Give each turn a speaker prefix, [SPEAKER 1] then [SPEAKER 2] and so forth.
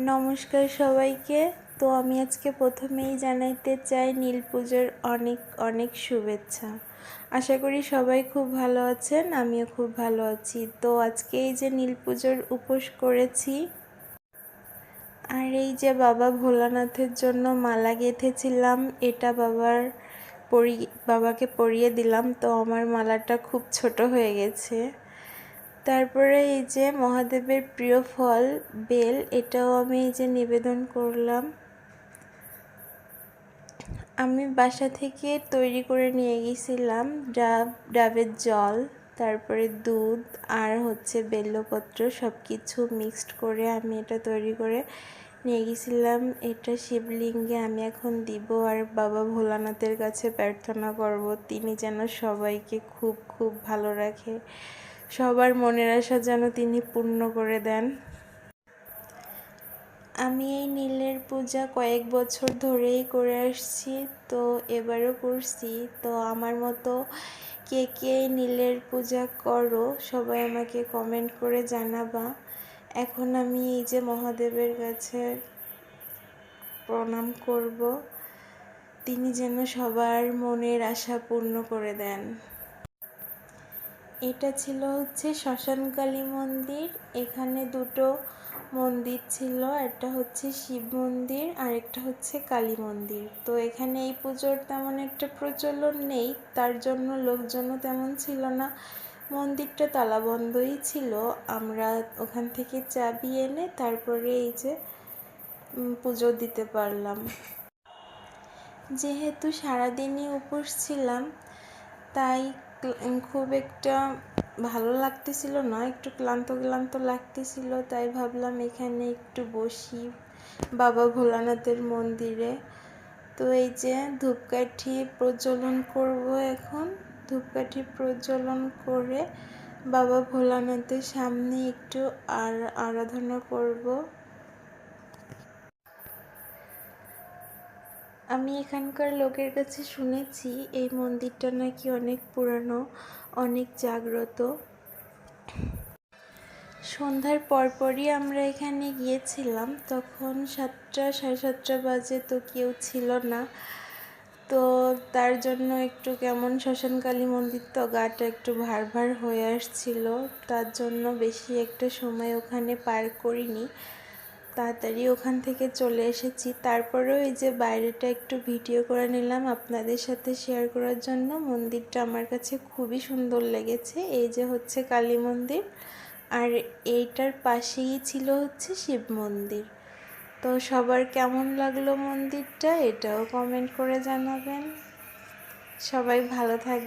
[SPEAKER 1] নমস্কার সবাইকে। তো আমি আজকে প্রথমেই জানাইতে চাই নীল পুজোর অনেক অনেক শুভেচ্ছা। আশা করি সবাই খুব ভালো আছেন, আমিও খুব ভালো আছি। তো আজকে এই যে নীল পুজোর উপোস করেছি, আর এই যে বাবা ভোলানাথের জন্য মালা গেঁথেছিলাম, এটা বাবাকে পরিয়ে দিলাম। তো আমার মালাটা খুব ছোট হয়ে গেছে। তারপরে এই যে মহাদেবের প্রিয় ফল বেল, এটাও আমি এই যে নিবেদন করলাম। আমি বাসা থেকে তৈরি করে নিয়ে গেছিলাম ডাবের জল, তারপরে দুধ আর বেলপত্র সব কিছু মিক্সড করে আমি এটা তৈরি করে নিয়ে গেছিলাম। এটা শিবলিঙ্গে আমি এখন দিব আর বাবা ভোলানাথের কাছে প্রার্থনা করব তিনি যেন সবাইকে খুব খুব ভালো রাখে, সবার মনের আশা যেন তিনি পূর্ণ করে দেন। আমি এই নীলের পূজা কয়েক বছর ধরেই করে আসছি, তো এবারও করছি। তো আমার মতো কে কে নীলের পূজা করো সবাই আমাকে কমেন্ট করে জানাবা। এখন আমি এই যে মহাদেবের কাছে প্রণাম করব, তিনি যেন সবার মনের আশা পূর্ণ করে দেন। এটা ছিল শ্মশানকালী মন্দির। এখানে দুটো মন্দির ছিল, একটা শিব মন্দির আর একটা কালী মন্দির। তো এখানে এই পুজোর তেমন একটা প্রচলন নেই, তার জন্য লোকজনও তেমন ছিল না। মন্দিরটা তালাবন্ধই ছিল। আমরা ওখান থেকে চাবি এনে তারপরে এই যে পুজো দিতে পারলাম। যেহেতু সারাদিনই উপোস ছিলাম, তাই খুব একটা ভালো লাগতেছিল না, একটু ক্লান্ত ক্লান্ত লাগতেছিল। তাই ভাবলাম এখানে একটু বসি বাবা ভোলানাথের মন্দিরে। তো এই যে ধূপকাঠি প্রজ্বলন করব এখন। ধূপকাঠি প্রজ্বলন করে বাবা ভোলানাথের সামনে একটু আরাধনা করব। আমি এখানকার লোকের কাছে শুনেছি এই মন্দিরটা নাকি অনেক পুরানো, অনেক জাগ্রত। সন্ধ্যার পরপরই আমরা এখানে গিয়েছিলাম, তখন 7টা সাড়ে 7টা বাজে, তো কেউ ছিল না। তো তার জন্য একটু কেমন, শ্মশানকালী মন্দির তো গাটা একটু ভার ভার হয়ে আসছিল, তার জন্য বেশি একটা সময় ওখানে পার করিনি, তাড়াতাড়ি ওখান থেকে চলে এসেছি। তারপরেও এই যে বাইরেটা একটু ভিডিও করে নিলাম আপনাদের সাথে শেয়ার করার জন্য। মন্দিরটা আমার কাছে খুবই সুন্দর লেগেছে। এই যে কালী মন্দির, আর এইটার পাশেই ছিল শিব মন্দির। তো সবার কেমন লাগলো মন্দিরটা, এটাও কমেন্ট করে জানাবেন। সবাই ভালো থাকবেন।